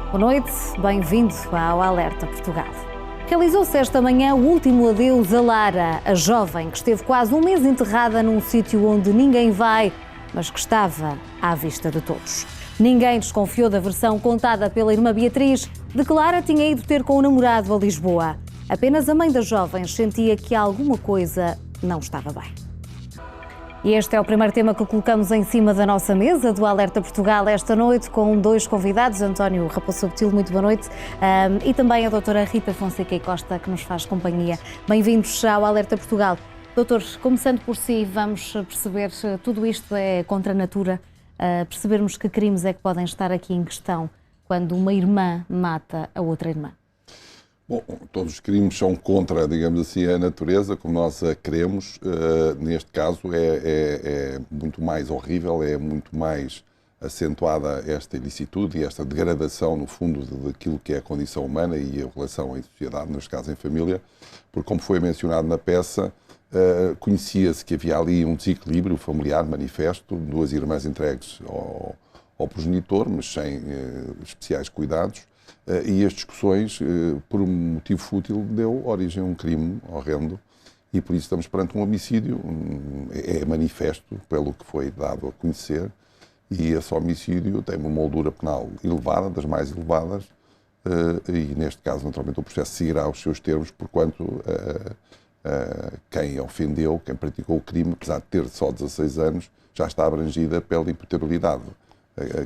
Boa noite, bem-vindo ao Alerta Portugal. Realizou-se esta manhã o último adeus a Lara, a jovem que esteve quase um mês enterrada num sítio onde ninguém vai, mas que estava à vista de todos. Ninguém desconfiou da versão contada pela irmã Beatriz de que Lara tinha ido ter com o namorado a Lisboa. Apenas a mãe das jovens sentia que alguma coisa não estava bem. E este é o primeiro tema que colocamos em cima da nossa mesa do Alerta Portugal esta noite, com dois convidados, António Raposo Subtil, muito boa noite, e também a doutora Rita Fonseca e Costa, que nos faz companhia. Bem-vindos ao Alerta Portugal. Doutor, começando por si, vamos perceber, tudo isto é contra a natura, percebermos que crimes é que podem estar aqui em questão quando uma irmã mata a outra irmã. Bom, todos os crimes são contra, digamos assim, a natureza, como nós a queremos. Neste caso é muito mais horrível, é muito mais acentuada esta ilicitude e esta degradação, no fundo, daquilo que é a condição humana e a relação em sociedade, neste caso em família, porque, como foi mencionado na peça, conhecia-se que havia ali um desequilíbrio familiar manifesto, duas irmãs entregues ao progenitor, mas sem especiais cuidados. E as discussões, por um motivo fútil, deu origem a um crime horrendo e por isso estamos perante um homicídio, é manifesto pelo que foi dado a conhecer, e esse homicídio tem uma moldura penal elevada, das mais elevadas, e neste caso, naturalmente, o processo seguirá os seus termos, porquanto quem ofendeu, quem praticou o crime, apesar de ter só 16 anos, já está abrangida pela imputabilidade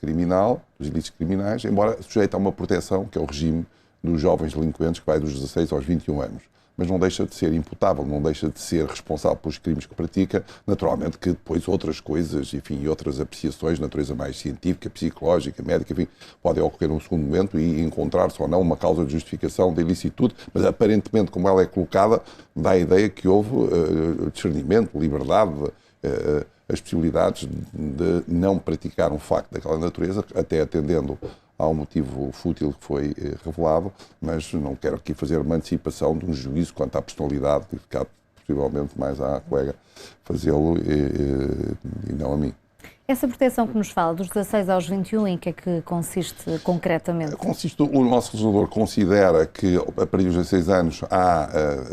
criminal, dos delitos criminais, embora sujeito a uma proteção, que é o regime dos jovens delinquentes, que vai dos 16 aos 21 anos. Mas não deixa de ser imputável, não deixa de ser responsável pelos crimes que pratica, naturalmente que depois outras coisas, enfim, e outras apreciações de natureza mais científica, psicológica, médica, enfim, podem ocorrer num segundo momento e encontrar-se ou não uma causa de justificação da ilicitude, mas aparentemente, como ela é colocada, dá a ideia que houve discernimento, liberdade, as possibilidades de não praticar um facto daquela natureza, até atendendo ao motivo fútil que foi revelado, mas não quero aqui fazer uma antecipação de um juízo quanto à personalidade, que cabe possivelmente mais à colega fazê-lo e não a mim. Essa proteção que nos fala, dos 16 aos 21, em que é que consiste concretamente? O nosso legislador considera que, a partir dos 16 anos, há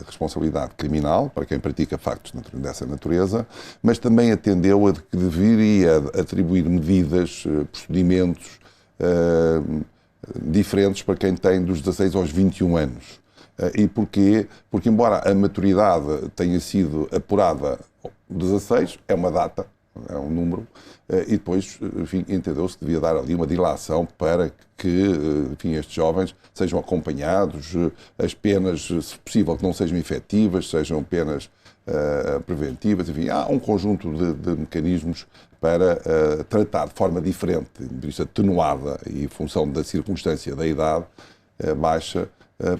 responsabilidade criminal para quem pratica factos dessa natureza, mas também atendeu a que deveria atribuir medidas, procedimentos diferentes para quem tem dos 16 aos 21 anos. E porquê? Porque, embora a maturidade tenha sido apurada 16, é uma data, é um número, e depois, enfim, entendeu-se que devia dar ali uma dilação para que, enfim, estes jovens sejam acompanhados, as penas, se possível, que não sejam efetivas, sejam penas preventivas, enfim, há um conjunto de mecanismos para tratar de forma diferente, de vista atenuada e em função da circunstância da idade baixa,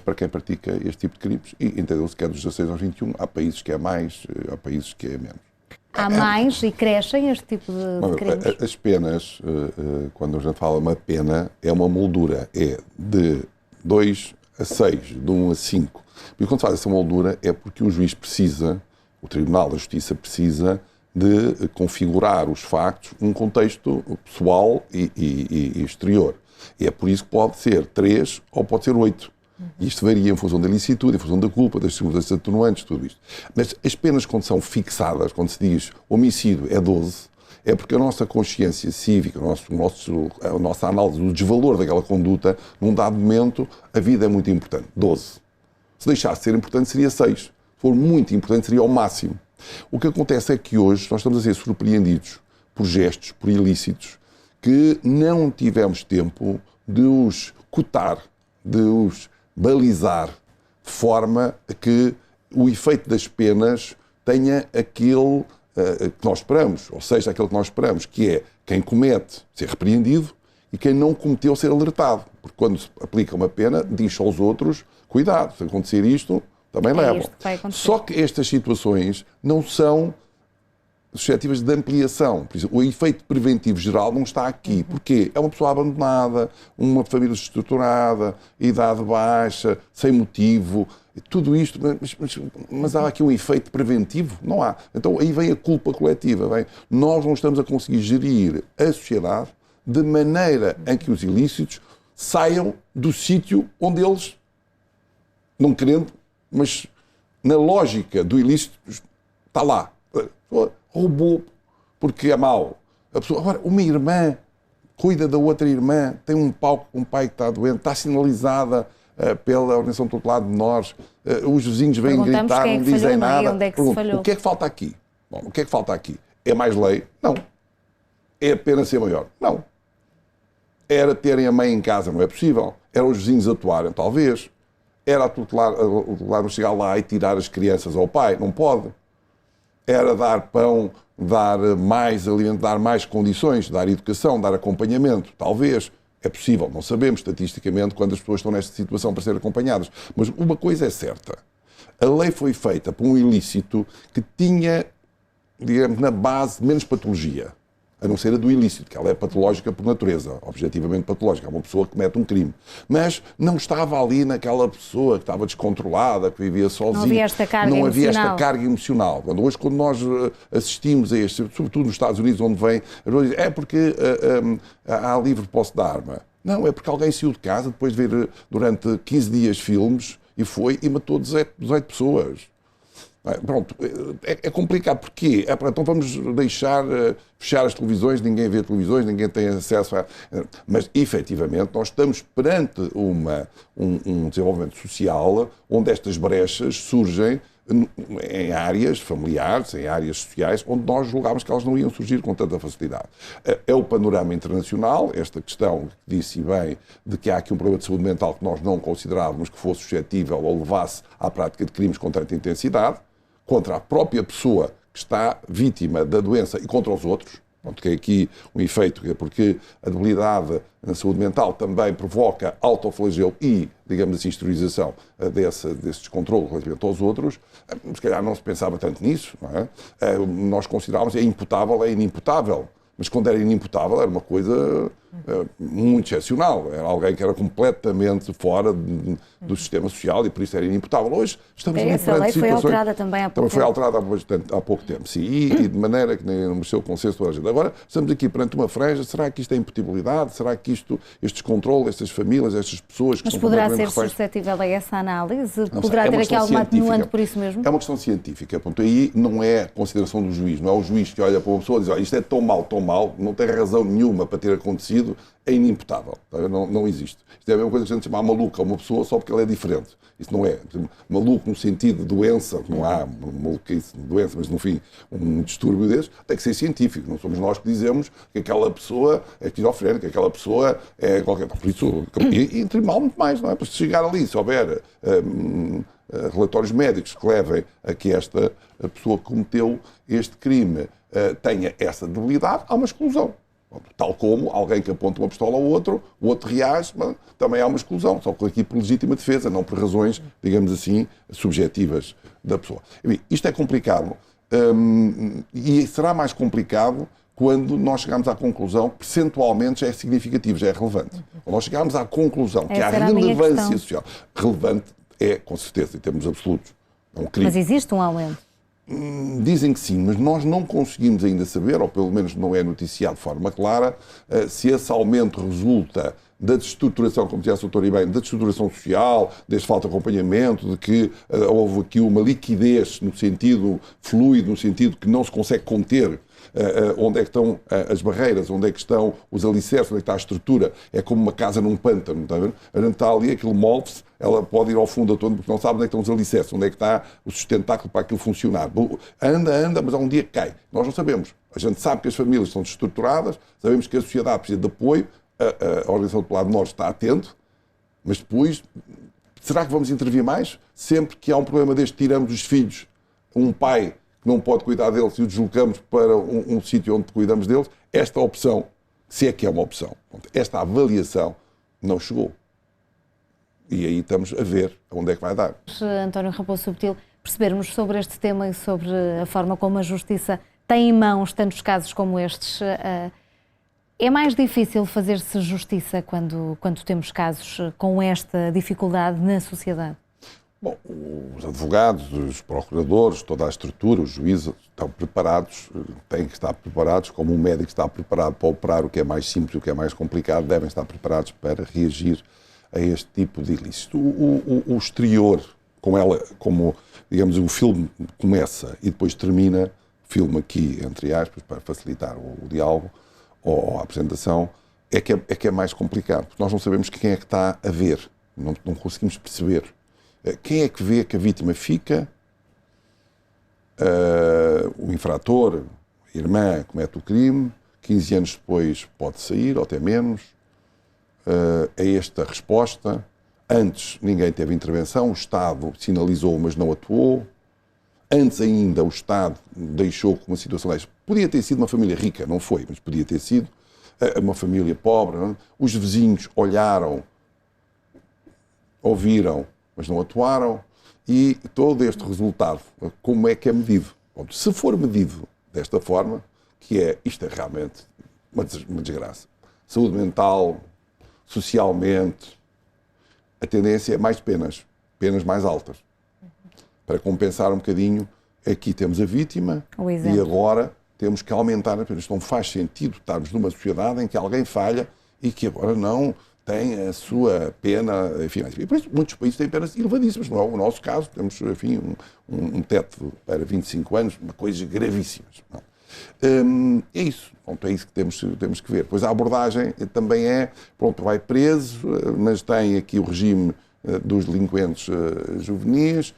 para quem pratica este tipo de crimes, e entendeu-se que é dos 16 aos 21, há países que é mais, há países que é menos. Há mais e crescem este tipo de crimes? As penas, quando a gente fala uma pena, é uma moldura, é de 2 a 6, de 1 a 5. E quando se faz essa moldura é porque o juiz precisa, o Tribunal da Justiça precisa de configurar os factos num contexto pessoal e exterior. E é por isso que pode ser 3 ou pode ser 8. Isto varia em função da ilicitude, em função da culpa, das circunstâncias atenuantes, tudo isto. Mas as penas, quando são fixadas, quando se diz homicídio é 12, é porque a nossa consciência cívica, a nossa análise do desvalor daquela conduta, num dado momento, a vida é muito importante. 12. Se deixasse de ser importante, seria 6. Se for muito importante, seria ao máximo. O que acontece é que hoje nós estamos a ser surpreendidos por gestos, por ilícitos, que não tivemos tempo de os cotar, de os balizar, de forma a que o efeito das penas tenha aquele que nós esperamos, ou seja, aquele que nós esperamos, que é quem comete ser repreendido e quem não cometeu ser alertado. Porque quando se aplica uma pena, diz aos outros, cuidado, se acontecer isto, também levam. Só que estas situações não são suscetíveis de ampliação. Por exemplo, o efeito preventivo geral não está aqui. Porquê? É uma pessoa abandonada, uma família desestruturada, idade baixa, sem motivo, tudo isto, mas há aqui um efeito preventivo? Não há. Então aí vem a culpa coletiva. Bem? Nós não estamos a conseguir gerir a sociedade de maneira em que os ilícitos saiam do sítio onde eles, não querendo, mas na lógica do ilícito, está lá. A pessoa roubou porque é mau. Agora, uma irmã cuida da outra irmã, tem um pai que está doente, está sinalizada pela Organização Tutelar de Menores, os vizinhos vêm gritar, não dizem nada. Onde é que se falhou? O que é que falta aqui? Bom, o que é que falta aqui? É mais lei? Não. É apenas ser maior? Não. Era terem a mãe em casa? Não é possível. Era os vizinhos atuarem? Talvez. Era o tutelar chegar lá e tirar as crianças ao pai? Não pode. Era dar pão, dar mais alimento, dar mais condições, dar educação, dar acompanhamento? Talvez. É possível. Não sabemos estatisticamente quando as pessoas estão nesta situação para ser acompanhadas. Mas uma coisa é certa. A lei foi feita por um ilícito que tinha, digamos, na base menos patologia. A não ser a do ilícito, que ela é patológica por natureza, objetivamente patológica. É uma pessoa que comete um crime. Mas não estava ali naquela pessoa que estava descontrolada, que vivia sozinha. Não havia esta carga emocional. Não havia esta carga emocional. Hoje, quando nós assistimos a este, sobretudo nos Estados Unidos, onde vem, é porque há livre posse da arma. Não, é porque alguém saiu de casa depois de ver durante 15 dias filmes e foi e matou 18 pessoas. Pronto, é complicado. Porquê? Então vamos deixar fechar as televisões, ninguém vê televisões, ninguém tem acesso a... Mas, efetivamente, nós estamos perante um desenvolvimento social onde estas brechas surgem em áreas familiares, em áreas sociais, onde nós julgávamos que elas não iam surgir com tanta facilidade. É o panorama internacional, esta questão que disse bem, de que há aqui um problema de saúde mental que nós não considerávamos que fosse suscetível ou levasse à prática de crimes com tanta intensidade, contra a própria pessoa que está vítima da doença e contra os outros, que é aqui um efeito, porque a debilidade na saúde mental também provoca autoflagelo e, digamos assim, exteriorização desse descontrole relativamente aos outros. Se calhar não se pensava tanto nisso, não é? Nós considerávamos é imputável, é inimputável. Mas quando era inimputável era uma coisa muito excepcional. Era alguém que era completamente fora do sistema social e por isso era inimputável. Hoje estamos ali perante situações... Essa lei foi alterada também há pouco tempo. Também foi alterada há pouco tempo, sim. E de maneira que nem no seu consenso toda a gente. Agora estamos aqui perante uma franja. Será que isto é imputabilidade? Será que este descontrole, estas famílias, estas pessoas que Mas estão poderá ser suscetível a essa análise? Não poderá sei, ter aqui alguma atenuante por isso mesmo? É uma questão científica. Ponto. Aí não é a consideração do juiz. Não é o juiz que olha para uma pessoa e diz isto é tão mal, não tem razão nenhuma para ter acontecido, é inimputável. Não existe. Isto é a mesma coisa que a gente chamar maluca a uma pessoa só porque ela é diferente. Isso não é. Maluco no sentido de doença, não há maluquice de doença, mas no fim, um distúrbio desses, tem que ser científico. Não somos nós que dizemos que aquela pessoa é esquizofrénica, que aquela pessoa é qualquer... Por isso, e em tribunal muito mais, não é? Para se chegar ali, se houver relatórios médicos que levem a que esta pessoa que cometeu este crime tenha essa debilidade, há uma exclusão. Tal como alguém que aponta uma pistola ao outro, o outro reage, mas também há uma exclusão, só que aqui por legítima defesa, não por razões, digamos assim, subjetivas da pessoa. Enfim, isto é complicado e será mais complicado quando nós chegarmos à conclusão que percentualmente já é significativo, já é relevante. Quando nós chegarmos à conclusão que há relevância social, relevante é, com certeza, em termos absolutos, é um crime. Mas existe um aumento? Dizem que sim, mas nós não conseguimos ainda saber, ou pelo menos não é noticiado de forma clara, se esse aumento resulta da desestruturação, como dizia a doutora bem, da desestruturação social, deste falta de acompanhamento, de que houve aqui uma liquidez no sentido fluido, no sentido que não se consegue conter onde é que estão as barreiras, onde é que estão os alicerces, onde é que está a estrutura. É como uma casa num pântano, está a ver? A gente está ali, aquilo move-se, ela pode ir ao fundo a todo, porque não sabe onde é que estão os alicerces, onde é que está o sustentáculo para aquilo funcionar. Anda, mas há um dia que cai. Nós não sabemos. A gente sabe que as famílias estão desestruturadas, sabemos que a sociedade precisa de apoio, a Organização Tutelar de Menores está atento, mas depois, será que vamos intervir mais? Sempre que há um problema deste, tiramos os filhos, um pai que não pode cuidar deles e o deslocamos para um sítio onde cuidamos deles, esta opção, se é que é uma opção, esta avaliação não chegou. E aí estamos a ver onde é que vai dar. António Raposo Subtil, percebermos sobre este tema e sobre a forma como a Justiça tem em mãos tantos casos como estes. É mais difícil fazer-se justiça quando temos casos com esta dificuldade na sociedade? Bom, os advogados, os procuradores, toda a estrutura, os juízes estão preparados, têm que estar preparados, como um médico está preparado para operar o que é mais simples e o que é mais complicado, devem estar preparados para reagir a este tipo de ilícito. O exterior, como digamos, o filme começa e depois termina, filme aqui, entre aspas, para facilitar o diálogo ou a apresentação, é que é mais complicado, porque nós não sabemos quem é que está a ver, não conseguimos perceber. Quem é que vê que a vítima fica, o infrator, a irmã comete o crime, 15 anos depois pode sair, ou até menos, é esta a resposta. Antes ninguém teve intervenção, o Estado sinalizou, mas não atuou. Antes ainda o Estado deixou com uma situação desta. Podia ter sido uma família rica, não foi, mas podia ter sido uma família pobre. Não? Os vizinhos olharam, ouviram, mas não atuaram, e todo este resultado, como é que é medido? Bom, se for medido desta forma, isto é realmente uma desgraça. Saúde mental, socialmente, a tendência é mais penas mais altas. Para compensar um bocadinho, aqui temos a vítima e agora temos que aumentar a pena. Isto não faz sentido estarmos numa sociedade em que alguém falha e que agora não tem a sua pena, enfim, e por isso muitos países têm penas elevadíssimas, não é o nosso caso, temos, enfim, um teto para 25 anos, coisas gravíssimas. Não. É isso, pronto, é isso que temos que ver. Pois a abordagem também pronto, vai preso, mas tem aqui o regime dos delinquentes juvenis,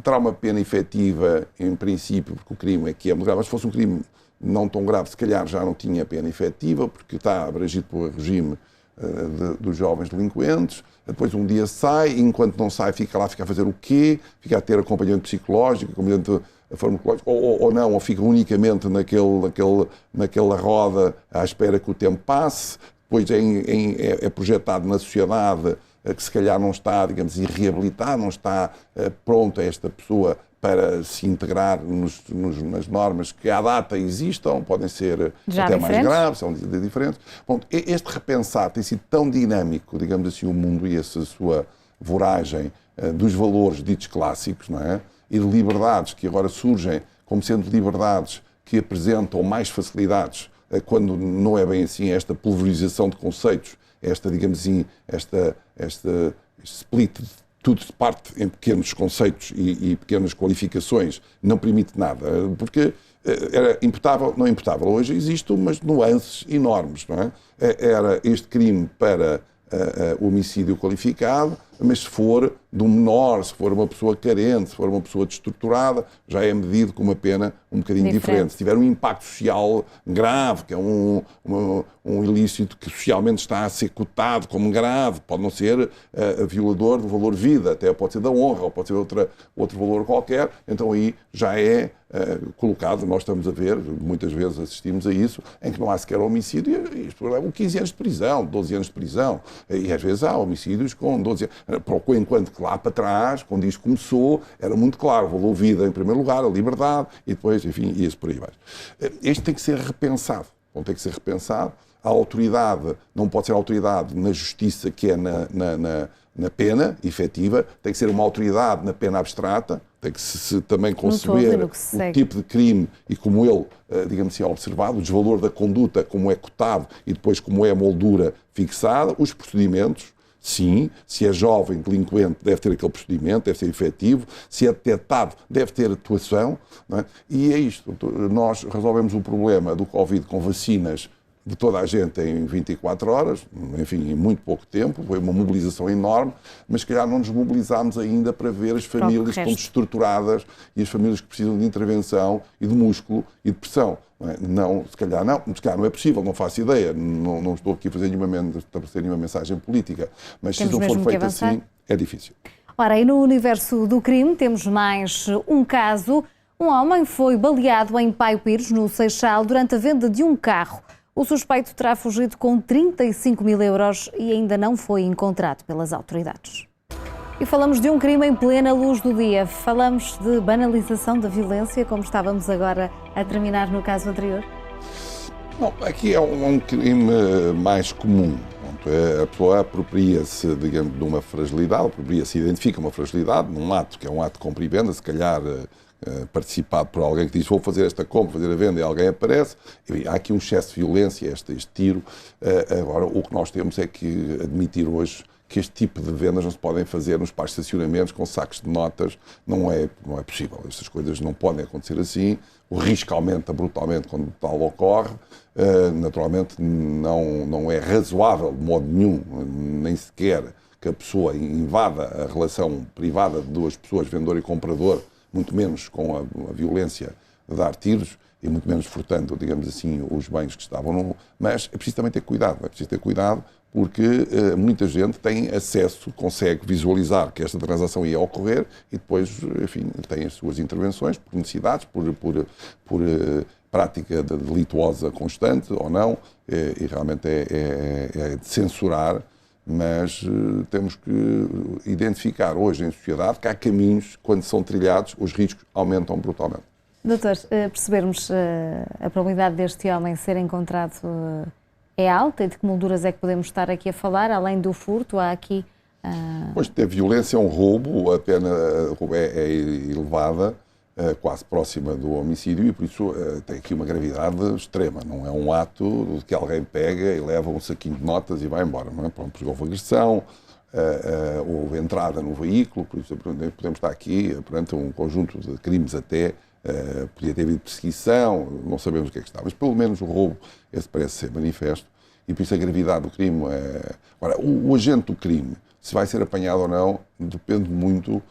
terá uma pena efetiva, em princípio, porque o crime é muito grave, mas se fosse um crime não tão grave, se calhar já não tinha pena efetiva, porque está abrangido pelo regime dos jovens delinquentes. Depois um dia sai, e enquanto não sai fica a fazer o quê? Fica a ter acompanhamento psicológico, acompanhamento farmacológico, ou não, ou fica unicamente naquela roda à espera que o tempo passe. Depois é projetado na sociedade que se calhar não está, digamos, reabilitado, não está pronta esta pessoa para se integrar nas normas que à data existam, podem ser já até diferentes. Mais graves, são diferentes. Bom, este repensar tem sido tão dinâmico, digamos assim, o mundo e essa sua voragem dos valores ditos clássicos, não é? E de liberdades que agora surgem como sendo liberdades que apresentam mais facilidades, quando não é bem assim, esta pulverização de conceitos, digamos assim, este split, tudo se parte em pequenos conceitos e pequenas qualificações, não permite nada, porque era imputável, não imputável. Hoje existem umas nuances enormes, não é? Era este crime para o homicídio qualificado, mas se for de um menor, se for uma pessoa carente, se for uma pessoa destruturada, já é medido com uma pena um bocadinho diferente. Se tiver um impacto social grave, que é um ilícito que socialmente está a ser cotado como grave, pode não ser violador do valor vida, até pode ser da honra, ou pode ser outro valor qualquer, então aí já é colocado, nós estamos a ver, muitas vezes assistimos a isso, em que não há sequer homicídio, e isto leva 15 anos de prisão, 12 anos de prisão, e às vezes há homicídios com 12 anos. Enquanto que lá para trás, quando isto começou, era muito claro, o valor vida em primeiro lugar, a liberdade, e depois, enfim, ia-se por aí baixo. Isto tem que ser repensado, tem que ser repensado. A autoridade não pode ser a autoridade na justiça, que é na pena efetiva, tem que ser uma autoridade na pena abstrata, tem que se também conceber o tipo de crime e como ele, digamos assim, é observado, o desvalor da conduta, como é cotado e depois como é a moldura fixada, os procedimentos. Sim, se é jovem, delinquente, deve ter aquele procedimento, deve ser efetivo. Se é detectado, deve ter atuação. Não é? E é isto. Nós resolvemos o problema do Covid com vacinas de toda a gente em 24 horas, enfim, em muito pouco tempo. Foi uma mobilização enorme, mas se calhar não nos mobilizámos ainda para ver as famílias que estão destruturadas e as famílias que precisam de intervenção e de músculo e de pressão. Não, se calhar não é possível, não faço ideia, não estou aqui a fazer nenhuma mensagem política, mas se não for feito assim, é difícil. Ora, e no universo do crime temos mais um caso. Um homem foi baleado em Paio Pires, no Seixal, durante a venda de um carro. O suspeito terá fugido com 35 mil euros e ainda não foi encontrado pelas autoridades. E falamos de um crime em plena luz do dia. Falamos de banalização da violência, como estávamos agora a terminar no caso anterior? Não, aqui é um crime mais comum. A pessoa apropria-se, digamos, de uma fragilidade, apropria-se, identifica uma fragilidade num ato que é um ato de compra e venda, se calhar participado por alguém que diz vou fazer esta compra, fazer a venda, e alguém aparece. E há aqui um excesso de violência, este tiro. Agora, o que nós temos é que admitir hoje que este tipo de vendas não se podem fazer nos parques de estacionamentos com sacos de notas. Não é possível. Estas coisas não podem acontecer assim. O risco aumenta brutalmente quando tal ocorre. Naturalmente, não é razoável de modo nenhum, nem sequer, que a pessoa invada a relação privada de duas pessoas, vendedor e comprador, muito menos com a violência de dar tiros e muito menos furtando, digamos assim, os bens que estavam no... Mas é preciso também ter cuidado. É preciso ter cuidado porque muita gente tem acesso, consegue visualizar que esta transação ia ocorrer e depois, enfim, tem as suas intervenções por necessidades, por prática delituosa constante ou não, e realmente é de censurar, mas temos que identificar hoje em sociedade que há caminhos, quando são trilhados, os riscos aumentam brutalmente. Doutor, percebermos a probabilidade deste homem ser encontrado é alta, e de que molduras é que podemos estar aqui a falar? Além do furto, há aqui... Pois, ter violência é um roubo, a pena é elevada, quase próxima do homicídio, e por isso tem aqui uma gravidade extrema. Não é um ato que alguém pega e leva um saquinho de notas e vai embora. Não é? Pronto, houve agressão, houve entrada no veículo, por isso podemos estar aqui perante um conjunto de crimes até. Podia ter havido perseguição, não sabemos o que é que está, mas pelo menos o roubo, esse parece ser manifesto, e por isso a gravidade do crime Agora, o agente do crime, se vai ser apanhado ou não, depende muito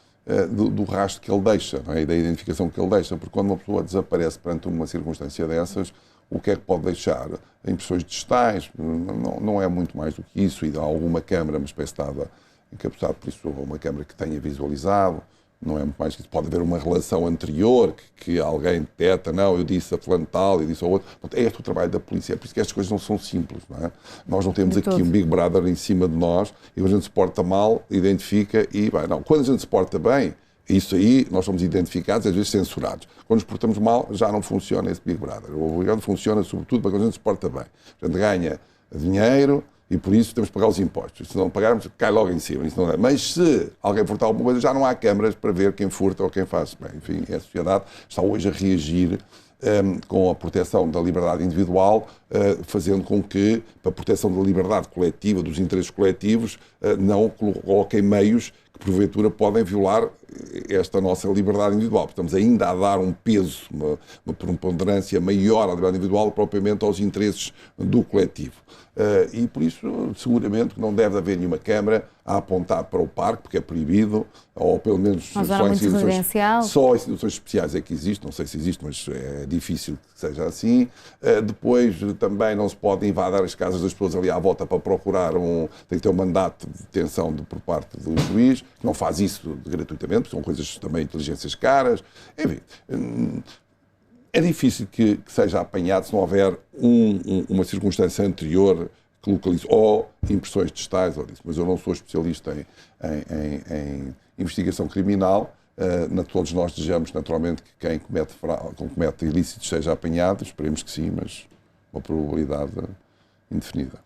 do rastro que ele deixa, não é? E da identificação que ele deixa, porque quando uma pessoa desaparece perante uma circunstância dessas, o que é que pode deixar? Impressões digitais, não é muito mais do que isso, e há alguma câmara, uma espécie de encabeçado por isso, uma câmara que tenha visualizado. Não é muito mais que isso. Pode haver uma relação anterior que alguém detecta, não, eu disse a fulano tal, eu disse ao outro. É este o trabalho da polícia, é por isso que estas coisas não são simples, não é? Nós não temos aqui um Big Brother em cima de nós e a gente se porta mal, identifica e vai. Não, quando a gente se porta bem, isso aí, nós somos identificados, às vezes censurados. Quando nos portamos mal, já não funciona esse Big Brother. O Obrigado funciona sobretudo para quando a gente se porta bem. A gente ganha dinheiro, e por isso temos que pagar os impostos. Se não pagarmos, cai logo em cima. Isso não é. Mas se alguém furtar alguma coisa, já não há câmaras para ver quem furta ou quem faz. Bem, enfim, a sociedade está hoje a reagir com a proteção da liberdade individual, fazendo com que, para a proteção da liberdade coletiva, dos interesses coletivos, não coloquem meios que, porventura, podem violar esta nossa liberdade individual. Estamos ainda a dar um peso, uma preponderância maior à liberdade individual, propriamente aos interesses do coletivo. E, por isso, seguramente, não deve haver nenhuma câmara a apontar para o parque, porque é proibido, ou pelo menos só instituições especiais é que existe, não sei se existe, mas é difícil que seja assim. Depois, também não se pode invadir as casas das pessoas ali à volta para procurar tem que ter um mandato de detenção por parte do juiz, que não faz isso gratuitamente, porque são coisas também inteligências caras. Enfim, é difícil que seja apanhado se não houver uma circunstância anterior que localize, ou impressões digitais, ou disso. Mas eu não sou especialista em investigação criminal. Todos nós desejamos, naturalmente, que quem comete ilícitos seja apanhado. Esperemos que sim, mas uma probabilidade indefinida.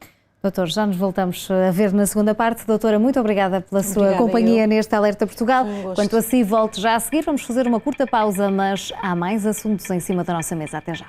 Doutor, já nos voltamos a ver na segunda parte. Doutora, muito obrigada pela sua companhia neste Alerta Portugal. Quanto a si, volto já a seguir. Vamos fazer uma curta pausa, mas há mais assuntos em cima da nossa mesa. Até já.